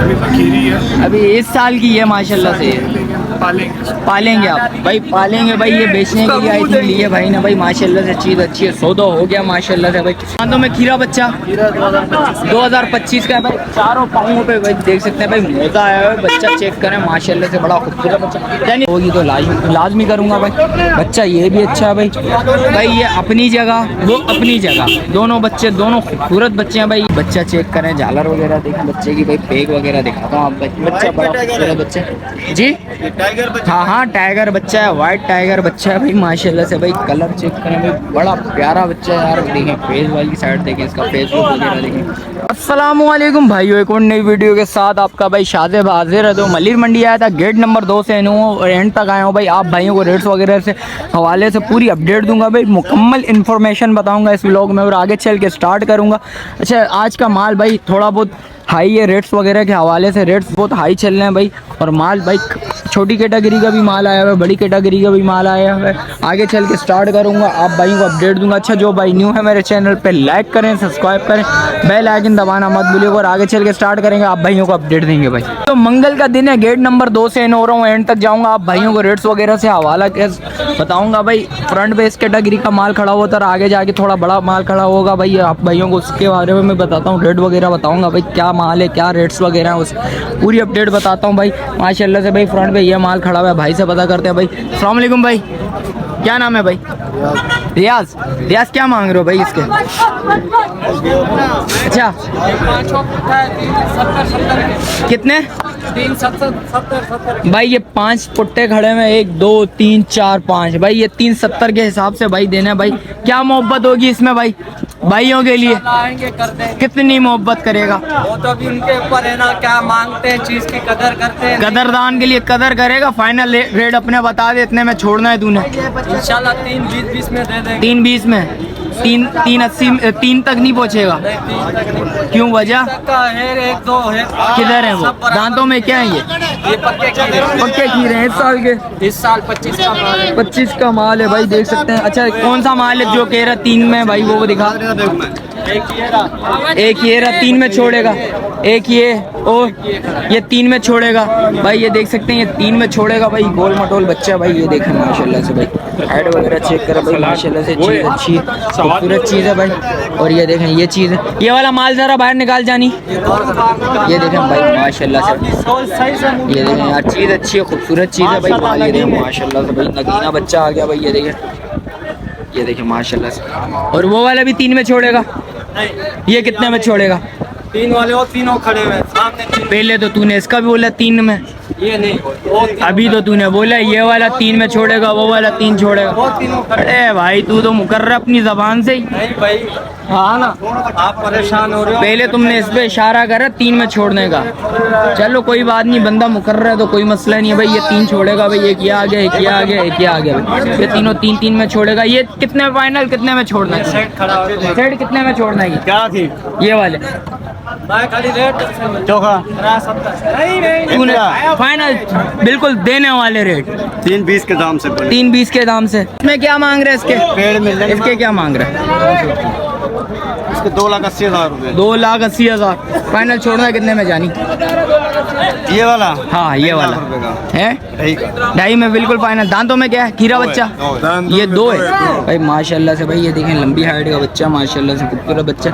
अभी बखीरी है, अभी इस साल की है माशाल्लाह से। पालेंगे आप भाई, पालेंगे भाई, ये बेचने के लिए आई थी, लिए भाई ना भाई माशाल्लाह से, चीज़ अच्छी है, सौदा हो गया माशाल्लाह से भाई। हाथों में खीरा बच्चा 2025 का है भाई, चारों पाँवों पे भाई देख सकते हैं भाई, मोजा आया है, बच्चा चेक करें माशाल्लाह से, बड़ा खूबसूरत बच्चा, यानी होगी तो लाजमी करूँगा भाई। बच्चा ये भी अच्छा है भाई, भाई ये अपनी जगह वो अपनी जगह, दोनों बच्चे दोनों खूबसूरत बच्चे हैं भाई। बच्चा चेक करें, झालर वगैरह देखें बच्चे की भाई, पेग वगैरह दिखाता हूँ आप भाई, बच्चा बड़ा खूबसूरत बच्चा जी, हाँ हाँ टाइगर बच्चा है, वाइट टाइगर बच्चा है भाई माशाल्लाह से भाई। कलर चेक करें भाई, बड़ा प्यारा बच्चा है यार, देखें फेस वाली साइड देखें, इसका फेसबुक वगैरह देखें। अस्सलामुअलैकुम भाइयों, एक और नई वीडियो के साथ आपका भाई शादिब हाजिर है। तो मलिर मंडी आया था, गेट नंबर 2 से एंड तक आया हूँ भाई। आप भाइयों को रेट्स वगैरह से हवाले से पूरी अपडेट दूंगा भाई, मुकम्मल इन्फॉर्मेशन बताऊंगा इस व्लॉग में, और आगे चल के स्टार्ट करूँगा। अच्छा, आज का माल भाई थोड़ा बहुत हाई है, रेट्स वगैरह के हवाले से रेट्स बहुत हाई चल रहे हैं भाई। और माल भाई छोटी कैटेगरी का भी माल आया हुआ है, बड़ी कैटेगरी का भी माल आया हुआ है। आगे चल के स्टार्ट करूंगा, आप भाइयों को अपडेट दूंगा। अच्छा, जो भाई न्यू है मेरे चैनल पे लाइक करें, सब्सक्राइब करें, बेल आइकन दबाना मत भूलिएगा। और आगे चल के स्टार्ट करेंगे, आप भाइयों को अपडेट देंगे भाई। तो मंगल का दिन है, गेट नंबर 2 से इन हो रहा हूँ, एंड तक जाऊँगा, आप भाइयों को रेट्स वगैरह से हवाला बताऊँगा भाई। फ्रंट पे इस कैटेगरी का माल खड़ा होता है, आगे जाके थोड़ा बड़ा माल खड़ा होगा भाई, आप भाइयों को उसके बारे में मैं बताता हूँ, रेट वगैरह बताऊँगा भाई, क्या माल है, क्या रेट्स वगैरह है, उस पूरी अपडेट बताता हूँ भाई माशाल्लाह से भाई। फ्रंट पे ये माल खड़ा हुआ है, भाई से पता करते हैं भाई। अस्सलाम वालेकुम भाई, क्या नाम है भाई? रियाज। रियाज क्या मांग रहे हो भाई इसके? अच्छा, कितने? 370 भाई, ये 5 पुट्टे खड़े में, 1 2 3 4 5 भाई, ये 370 के हिसाब से भाई देना भाई। क्या मोहब्बत होगी इसमें भाई, भाइयों के लिए कितनी मोहब्बत करेगा वो तो अभी उनके ऊपर है ना, क्या मांगते हैं, चीज की कदर करते हैं, कदरदान के लिए कदर करेगा। फाइनल रेट अपने बता दे, इतने में छोड़ना है तूने? इंशाल्लाह 320 में दे देंगे। 320 में 380 3 तक नहीं पहुँचेगा? क्यों, वजह? है 1 2 है। किधर है वो? दांतों में क्या है ये पक्के खीरे हैं इस साल के? इस साल 25 का माल है। 25 का माल है भाई, देख सकते हैं। अच्छा, कौन सा माल है जो कह रहा 3 में भाई, वो दिखा। एक ये रहा 3 में छोड़ेगा, एक ये, और ये 3 में छोड़ेगा भाई, ये देख सकते हैं, ये 3 में छोड़ेगा भाई। गोल मटोल बच्चा भाई, ये देखें माशाल्लाह से भाई, हेड वगैरह चेक करा भाई माशाल्लाह से, चीज़ अच्छी है, खूबसूरत चीज़ है भाई। और ये देखें, ये चीज़ है, ये वाला माल ज़रा बाहर निकाल जानी, ये देखें भाई माशाल्लाह से, ये देखें यार, चीज़ अच्छी है, खूबसूरत चीज़ है भाई माल। ये देखें माशाल्लाह से भाई, नगीना बच्चा आ गया भाई, ये देखें माशाल्लाह से। और वो वाला भी 3 में छोड़ेगा? ये कितने में छोड़ेगा? 3 वाले और तीनों खड़े हुए सामने। पहले तो तूने इसका भी बोला 3 में, ये नहीं, अभी तो तूने बोला ये वाला 3 में छोड़ेगा, वो वाला 3 छोड़ेगा। वो तीनों खड़े। अरे भाई, तू तो मुकर्रर अपनी जबान से ही। नहीं भाई, हाँ ना, आप परेशान हो रहे हो। पहले तुमने इस पे इशारा करा 3 में छोड़ने का। चलो कोई बात नहीं, बंदा मुकर्रर है तो कोई मसला नहीं है भाई। ये 3 छोड़ेगा भाई, एक ये आ गया, एक ये आ गया, एक ये आ गया भाई, ये तीनों 3 में छोड़ेगा। ये कितने फाइनल, कितने में छोड़ना है? सेट खड़ा हो। सेट कितने में छोड़ना है? क्या थी ये वाले खाली रेट चोखा तूने फाइनल बिल्कुल देने वाले रेट 320 के दाम से। 320 के दाम से। इसमें क्या मांग रहे हैं इसके? पेड़ मिल जाएगा। इसके क्या मांग रहे हैं? इसके 2,80,000 रुपए। 2,80,000 फाइनल छोड़ना कितने में जानी? ये वाला? हाँ, ये वाला है 2.5 में बिल्कुल फाइनल। दांतों में क्या है? खीरा बच्चा, ये 2 है भाई माशाल्लाह से भाई। ये देखें, लंबी हाइट का बच्चा माशाल्लाह से, खूबसूरत बच्चा।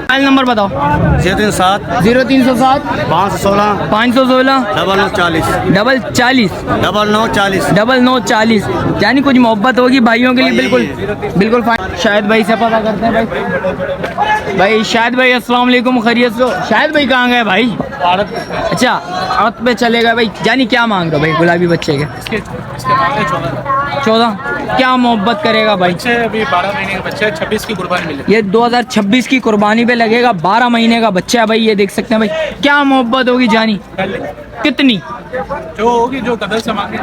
मोबाइल नंबर बताओ। 037 0307 516 516 9940 40 9940 9940। यानी कुछ मोहब्बत होगी भाइयों के लिए, बिल्कुल बिल्कुल फाइन। शायद भाई से पता करते हैं भाई। भाई शायद भाई, अस्सलाम वालेकुम, खैरियत से? शायद भाई कहाँ गए भाई? अच्छा, आड़त पे चलेगा भाई। जानी क्या मांग रहे हो भाई गुलाबी बच्चे के? 14। क्या मोहब्बत करेगा भाई? अभी 12 महीने का बच्चा है, 26 की कुर्बानी मिलेगी। ये 2026 की कुर्बानी पे लगेगा, 12 महीने का बच्चा है भाई, ये देख सकते हैं भाई। क्या मोहब्बत होगी जानी? कितनी? जो होगी, जो कदर से मांगे,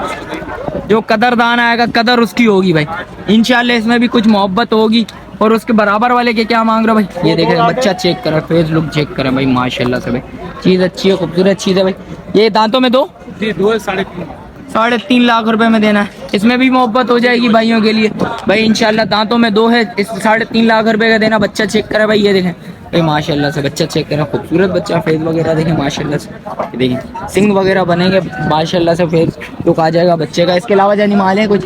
जो कदरदान आएगा, कदर उसकी होगी भाई इंशाल्लाह। इसमें भी कुछ मोहब्बत होगी। और उसके बराबर वाले के क्या मांग रहे हो भाई? ये देखें, बच्चा चेक करें, फेस लुक चेक करें भाई माशाल्लाह से भाई, चीज़ अच्छी है, खूबसूरत चीज़ है भाई। ये दांतों में 2 जी 2 है, 3.5। 3.5 लाख रुपए में देना है। इसमें भी मोहब्बत हो जाएगी भाइयों के लिए भाई इंशाल्लाह। दांतों में 2 है, इस 3.5 लाख रुपए का देना। बच्चा चेक करे भाई, ये देखें भाई माशाल्लाह से बच्चा चेक करें, खूबसूरत बच्चा, फेस वगैरह देखें माशाल्लाह से, ये देखिए सिंग वगैरह बनेंगे माशाल्लाह से, फेस लुक आ जाएगा बच्चे का। इसके अलावा जानी माल है कुछ,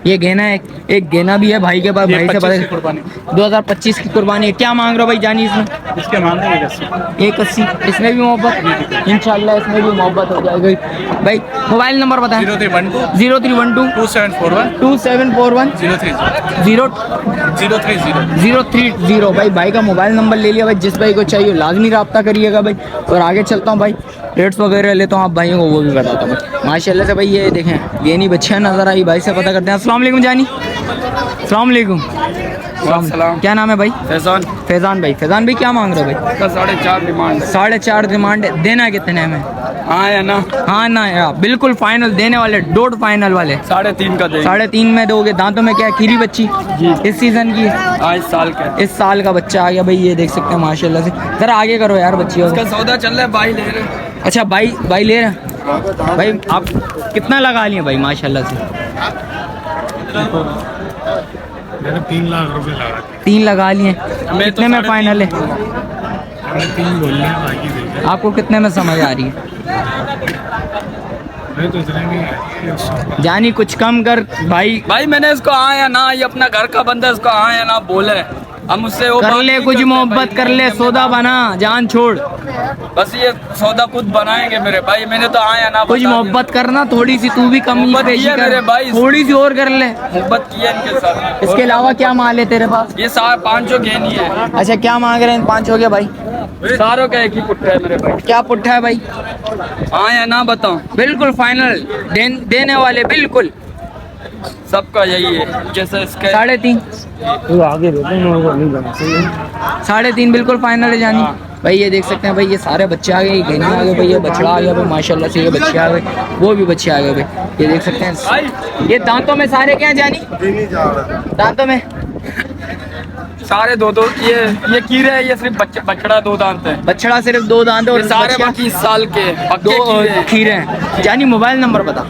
ये गेना है, एक गेना भी है भाई के पास, भाई से पता 2025 की कुर्बानी है। क्या मांग रहे हो भाई जानी इसमें? इसके मांग रहे 180। इसमें भी मोहब्बत इंशाल्लाह, इसमें भी मोहब्बत हो जाएगी भाई। मोबाइल नंबर बताएं। 0312 2741 030 भाई। भाई का मोबाइल नंबर ले लिया भाई, जिस भाई को चाहिए लाजमी रब्ता करिएगा भाई। और आगे चलता हूँ भाई, रेट्स वगैरह लेता हूँ आप भाइयों को, वो भी बताता हूँ माशाल्लाह से भाई। ये देखें ये नहीं बच्चियाँ नजर आई, भाई से पता करते हैं। अस्सलाम वालेकुम जानी। अस्सलाम वालेकुम। क्या नाम है भाई? फैजान। फैजान भाई। फैजान भाई क्या मांग रहे हो भाई? 4.5 डिमांड। 4.5 डिमांड है, देना कितने में? हाँ या ना? हाँ ना यार, बिल्कुल फाइनल देने वाले, डोट फाइनल वाले। 3.5 का देंगे। 3.5 में दोगे। दांतों में क्या है? खीरी बच्ची जी। इस सीजन की? हाँ, इस साल का। इस साल का बच्चा आ गया भाई, ये देख सकते हैं माशाल्लाह से। जरा आगे करो यार बच्ची। इसका सौदा चल रहा है, भाई ले रहे हैं। अच्छा भाई ले रहे हैं भाई। आप कितना लगा लिए भाई माशाल्लाह से? मैंने 3 लाख रुपए लगा 3 लगा लिए। कितने में फाइनल है? 3 बोलने हैं, बाकी देंगे। आपको कितने में समझ आ रही है? मैं तो इतने नहीं जानी कुछ कम कर भाई। भाई मैंने इसको हाँ या ना, ये अपना घर का बंदा, इसको हाँ या ना बोले, हम उससे वो कर बात ले, नहीं कुछ करते मोहब्बत भाई। कर ले, सौदा बना, जान छोड़। बस ये सौदा खुद बनाएंगे मेरे भाई, मैंने तो हाँ या ना कुछ बता मोहब्बत करना थोड़ी सी, तू भी कमी मोहब्बत पेशी किया मेरे कर, भाई। थोड़ी सी और कर ले। दिया। मोहब्बत की है इनके साथ। इसके अलावा क्या माल है तेरे पास? ये 5 गेनी है। अच्छा क्या मांग रहे हैं? 5 हो गया भाई। सारों का एक ही पुट्ठा है मेरे भाई। क्या पुट्ठा है भाई? हाँ या ना बताओ? बिल्कुल फाइनल देने वाले, बिल्कुल सबका यही है, जैसे इसके 3.5। आगे देते हैं, 3.5 बिल्कुल फाइनल है जानी भाई। ये देख सकते हैं भाई, ये सारे बच्चे आ गए, ये गेंदा आ गए भाई, ये बछड़ा आ गया भाई माशाल्लाह से, ये बच्चे आ गए, वो भी बच्चे आ गए भाई। ये देख सकते हैं ये दांतों में सारे क्या जानी? दांतों में सारे दो ये कीड़े है, ये सिर्फ बछड़ा 2 दांत है। बछड़ा सिर्फ 2 दांत है, ये और सारे बछड़ा बाकी इस साल के पक्के 2 खीरे हैं। जानी मोबाइल नंबर बता।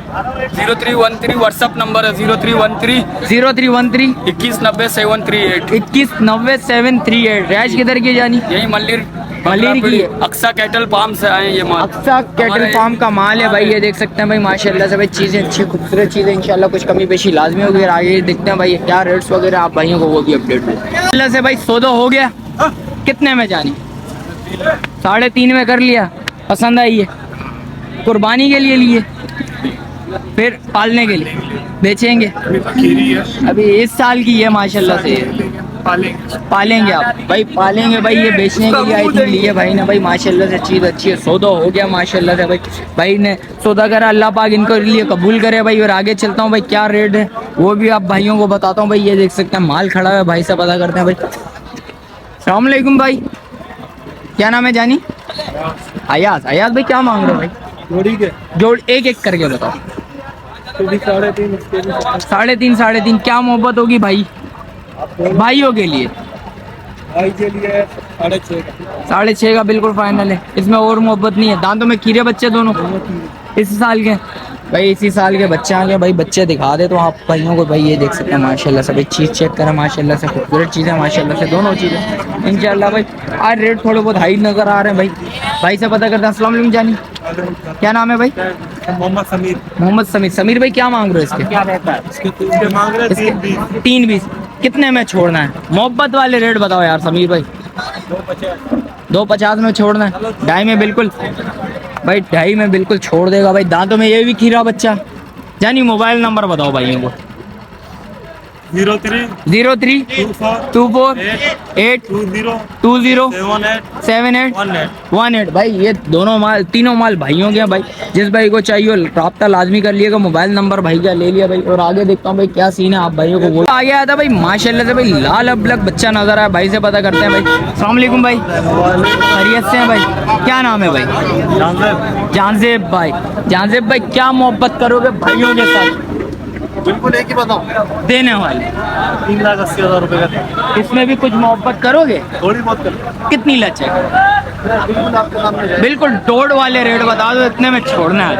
0313 व्हाट्सएप नंबर है 0313 0313 2190 738। 2190 738। रैश किधर की जानी? यही मल्लीर की है। अक्सा कैटल फार्म से आए ये माल। अक्सा कैटल फार्म का माल है भाई। ये देख सकते हैं भाई माशाल्लाह से भाई, चीज़ें अच्छी खूबसूरत चीज़ें, इंशाल्लाह कुछ कमी पेशी लाजमी होगी। आगे देखते हैं भाई क्या रेट्स वगैरह आप भाइयों को वो भी अपडेट हो। अल्लाह से भाई सौदा हो गया, कितने में जानी? 3.5 में कर लिया। पसंद आई है? कुर्बानी के लिए लिए, फिर पालने के लिए बेचेंगे? अभी इस साल की है माशाल्लाह से, पालेंगे आप भाई, पालेंगे भाई। ये बेचने के लिए आई थी, लिए भाई ने भाई माशाल्लाह से, चीज़ अच्छी है, सौदा हो गया माशाल्लाह से भाई। भाई ने सौदा करा, अल्लाह पाक इनको लिए कबूल करे भाई। और आगे चलता हूँ भाई, क्या रेट है वो भी आप भाइयों को बताता हूँ भाई। ये देख सकते हैं माल खड़ा है, भाई से पता करते हैं भाई। अस्सलाम वालेकुम भाई, क्या नाम है जानी? अयाज। अयाज भाई क्या मांग रहे हो भाई? जोड़ एक करके बताओ। 3.5 क्या मोहब्बत होगी भाई? भाइयों के लिए 6.5 का बिल्कुल फाइनल है, इसमें और मोहब्बत नहीं है। दांतों में खीरे बच्चे दोनों इसी साल के भाई, इसी साल के बच्चे आ गए भाई। बच्चे दिखा दे तो आप भाइयों को भाई। ये देख सकते हैं माशाल्लाह से भाई, चीज़ चेक करें माशाल्लाह से, खूबसूरत चीज़ें माशाल्लाह से, दोनों चीज़ें इंशाल्लाह भाई। आज रेट थोड़े बहुत हाई नज़र आ रहे हैं भाई। भाई से पता करते हैं। अस्सलाम वालेकुम जानी, क्या नाम है भाई? मोहम्मद समीर। मोहम्मद समीर। समीर भाई क्या मांग रहे हो इसके? क्या रहता है इसके? मांग रहे हैं 3.20। कितने में छोड़ना है? मोहब्बत वाले रेट बताओ यार समीर भाई। 2.50 में छोड़ना है? 2.5 में बिल्कुल भाई, 2.5 में बिल्कुल छोड़ देगा भाई। दांतों में ये भी खीरा बच्चा। जानी मोबाइल नंबर बताओ भाइयों को। 03 24 8 20 78 18 भाई। ये दोनों माल, तीनों माल भाइयों के हैं भाई। जिस भाई को चाहिए रब्ता लाजमी कर लिएगा। मोबाइल नंबर भाई का ले लिया भाई। और आगे देखता हूँ भाई क्या सीन है आप भाइयों को। वो आगे आया था भाई माशाल्लाह से भाई, लाल अबलग बच्चा नजर आया। भाई से पता करते हैं भाई। अस्सलाम वालेकुम भाई, खैरियत से हैं भाई? क्या नाम है भाई? जानजेब भाई। जानजेब भाई क्या मोहब्बत करोगे भाइयों के साथ? बिल्कुल एक ही बताओ। देने वाले 3,80,000 रुपए का। इसमें भी कुछ मोहब्बत करोगे? थोड़ी बहुत कर। कितनी लचक? बिल्कुल आपके सामने जाएगा। बिल्कुल टोड वाले रेट बता दो, इतने में छोड़ना है।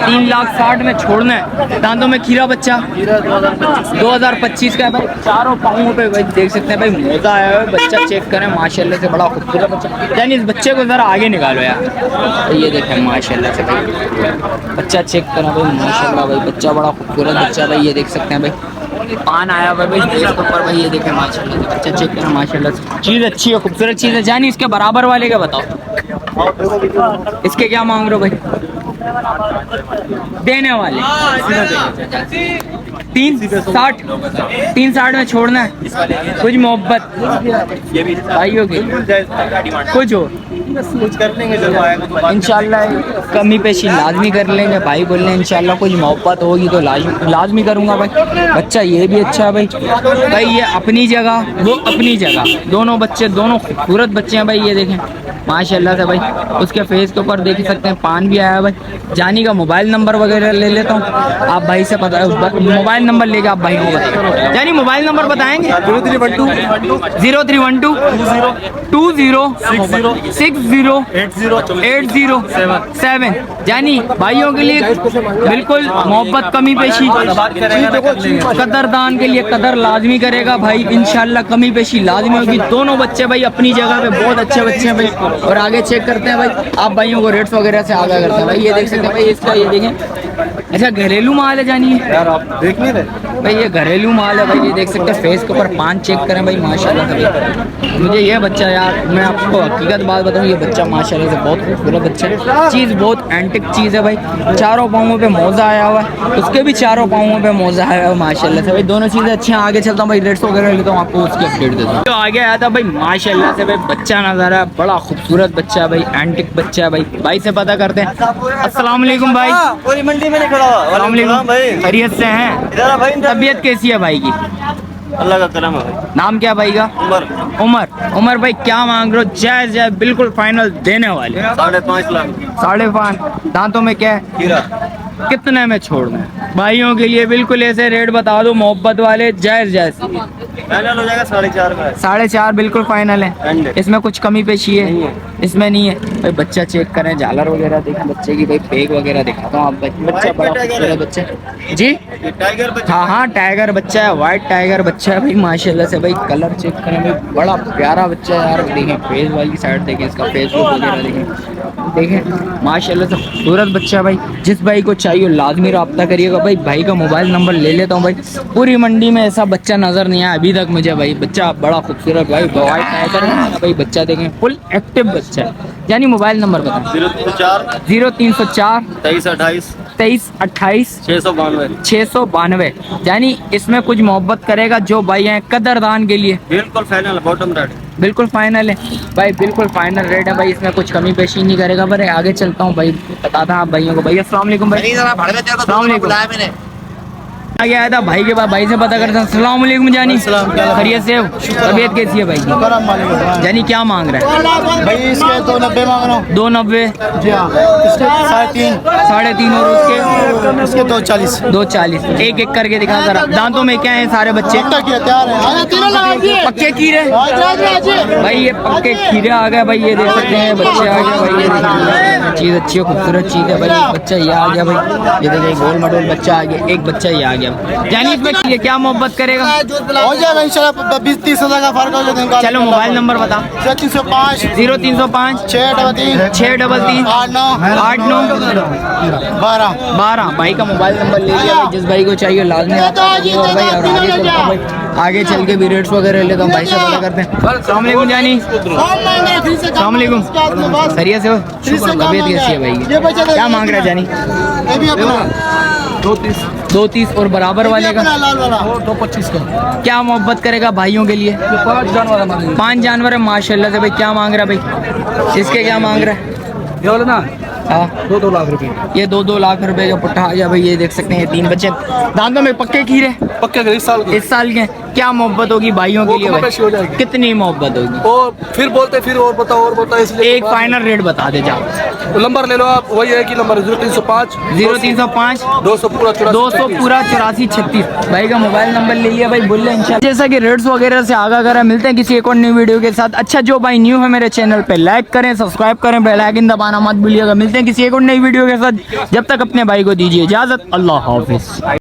3,60,000 में छोड़ना है। दांतों में खीरा बच्चा हीरा 2025 2025 का है भाई। चारों पाँवों पे भाई देख सकते हैं भाई, मोजा आया है। बच्चा चेक करें माशाल्लाह से, बड़ा खूबसूरत बच्चा। यानी इस बच्चे को जरा आगे निकालो यार। तो ये देखें माशाल्लाह से भाई, बच्चा चेक करें भाई माशाल्लाह भाई, बच्चा बड़ा खूबसूरत बच्चा भाई। ये देख सकते हैं भाई, पान आया हुआ भाई फेस के ऊपर भाई। ये देखें माशाल्लाह से, बच्चा चेक करें माशाल्लाह से। चीज़ अच्छी है, खूबसूरत चीज़ है। जानी इसके बराबर वाले का बताओ, इसके क्या मांग रहे हो भाई? देने वाले 3,60 में छोड़ना है। कुछ मोहब्बत भाइयों की, कुछ हो कुछ कर लेंगे जब आएगा तो। इंशाल्लाह कमी पेशी लाजमी कर लेंगे भाई। बोल रहे हैं इंशाल्लाह कुछ मोहब्बत होगी तो लाजमी करूँगा भाई। बच्चा ये भी अच्छा है भाई। भाई ये अपनी जगह, वो अपनी जगह, दोनों बच्चे दोनों खूबसूरत बच्चे हैं भाई। ये देखें माशाल्लाह से भाई, उसके फेस के ऊपर देख सकते हैं पान भी आया है भाई। जानी का मोबाइल नंबर वगैरह ले लेता हूँ, आप भाई से पता मोबाइल नंबर लेके आप भाई को बताएं। जानी मोबाइल नंबर बताएंगे? 0312 20 60 जानी भाइयों के लिए बिल्कुल मोहब्बत कमी पेशी, कदरदान के लिए कदर लाजमी करेगा भाई। इंशाल्लाह कमी पेशी लाजमी होगी। दोनों बच्चे भाई अपनी जगह पे बहुत अच्छे बच्चे हैं भाई। और आगे चेक करते हैं भाई, आप भाइयों को रेट्स वगैरह से आगाह करते हैं भाई। ये देख सकते हैं भाई, इसका ये देखें। अच्छा घरेलू माल है जानी यार आप देख नहीं रहे भाई, ये घरेलू माल है भाई। ये देख सकते हैं फेस के ऊपर पान चेक करें भाई माशाल्लाह से भाई। मुझे ये बच्चा यार, मैं आपको हकीकत बात बताऊँ, ये बच्चा माशाल्लाह से बहुत खूबसूरत बच्चा है। चीज़ बहुत एंटिक चीज़ है भाई। चारों पाँवों पे मोजा आया हुआ है, उसके भी चारों पाँवों पे मोजा आया हुआ है माशाल्लाह से भाई। दोनों चीज़ें अच्छी हैं। आगे चलता हूँ भाई, रेट्स वगैरह लेता हूँ, आपको उसकी अपडेट देता हूँ। तो आगे आया था भाई माशाल्लाह से भाई, बच्चा नज़र है, बड़ा खूबसूरत बच्चा है भाई, एंटिक बच्चा है भाई। भाई से पता करते हैं। अस्सलाम वालेकुम भाई। पूरी मंडी में नहीं खड़ा हुआ। अस्सलाम वालेकुम भाई, खैरियत से हैं? इधर आ भाई। तबीयत कैसी है भाई की? अल्लाह का करम है भाई। नाम क्या भाई का? उमर भाई क्या मांग रहे हो? जायज जायज बिल्कुल फाइनल देने वाले। 5.5 लाख। 5.5। दांतों में क्या है? हीरा कितने में छोड़ना है भाइयों के लिए? बिल्कुल ऐसे रेट बता दो मोहब्बत वाले, जायज जायज। फाइनल हो जाएगा 4.5 का। 4.5 बिल्कुल फाइनल है। इसमें कुछ कमी पेशी है? इसमें नहीं है भाई। बच्चा चेक करें, झालर वगैरह देखें बच्चे की भाई, पेग वगैरह दिखाता हूँ आप भाई। बच्चा बड़ा खूबसूरत बच्चा है जी। टाइगर बच्चा। हाँ टाइगर बच्चा है, व्हाइट टाइगर बच्चा है भाई माशाल्लाह से भाई। कलर चेक करें भाई, बड़ा प्यारा बच्चा है यार। देखें फेस वाली साइड देखें, इसका फेसबुक वगैरह देखें माशाल्लाह से खूबसूरत बच्चा है भाई। जिस भाई को चाहिए लाजमी रब्ता करिएगा भाई। भाई का मोबाइल नंबर ले लेता हूँ भाई। पूरी मंडी में ऐसा बच्चा नज़र नहीं आया अभी तक मुझे भाई। बच्चा बड़ा खूबसूरत भाई, व्हाइट टाइगर है भाई। बच्चा देखें फुल एक्टिव बच्चा है। यानी मोबाइल नंबर बताएं। 0304 23 28 692। यानी इसमें कुछ मोहब्बत करेगा जो भाई हैं कदरदान के लिए। बिल्कुल फाइनल बॉटम रेट। बिल्कुल फाइनल है भाई, बिल्कुल फाइनल रेट है भाई। इसमें कुछ कमी पेशी नहीं करेगा। पर आगे चलता हूँ भाई, बताता आप भाइयों को। भाई अस्सलाम वालेकुम भाई। अस्सलाम वालेकुम। आगे आया था भाई के बाद, भाई से पता करते हैं। अस्सलाम वालेकुम जानी, खैरियत से हो? तबीयत कैसी है भाई? जानी क्या मांग रहा है भाई? इसके 290 मांग रहा हूँ। 290 जी हाँ। इसके 3.5 और उसके 240। 240। एक एक करके दिखा जरा। दांतों में क्या है सारे बच्चे? तैयार है। पक्के खीरे भाई, ये पक्के खीरे आ गए भाई। ये देख सकते हैं बच्चे आ गए भाई। ये चीज़ अच्छी है, खूबसूरत चीज़ है भाई। बच्चा ये आ गया भाई। ये देखिए गोल मटोल बच्चा आ गया। एक बच्चा ये आ गया। यानी इसमें ये क्या मोहब्बत करेगा? हो जाएगा इंशाल्लाह 20-30 हज़ार का फर्क हो जाएगा। चलो मोबाइल नंबर बता। 0305 633 633 89 12। भाई का मोबाइल नंबर ले लिया भाई। जिस भाई को चाहिए लाजमी आता है भाई। और आगे चलता हूँ भाई, आगे चल के भी रेट्स वगैरह लेता हूँ। भाई से पता करते हैं। अस्सलाम वालेकुम जानी। अस्सलाम वालेकुम, खैरियत से हो? शुक्र। तबीयत कैसी है भाई? क्या मांग रहा है जानी? 230 और बराबर वाले का 225 का। क्या मोहब्बत करेगा भाइयों के लिए? 5 जानवर है माशाल्लाह से भाई। क्या मांग रहा है भाई? इसके क्या मांग रहा है? ये वाला ना हाँ 2 लाख रुपए। ये 2 लाख रुपए का पुट्ठा आ गया भाई। ये देख सकते हैं 3 बच्चे। दांतों में पक्के खीरे पक्के 1 साल के। इस साल के क्या मोहब्बत होगी भाइयों के वो लिए कहाँ पेशी हो जाएगी? भाई? कितनी मोहब्बत होगी? और फिर बोलते फिर और बताओ इसलिए एक फाइनल रेट बता दे जाओ। नंबर ले लो आप, वही है कि नंबर 0305 0305 200 पूरा 200 पूरा 84 36 भाई का मोबाइल नंबर ले लिया भाई, बोल ले इंशाल्लाह। जैसा कि रेट्स वगैरह से आगा करा, मिलते हैं किसी एक और न्यू वीडियो के साथ। अच्छा जो भाई न्यू है मेरे चैनल पे, लाइक करें, सब्सक्राइब करें, बेल आइकन दबाना मत भूलिएगा। मिलते हैं किसी एक और नई वीडियो के साथ, जब तक अपने भाई को दीजिए इजाजत। अल्लाह हाफिज।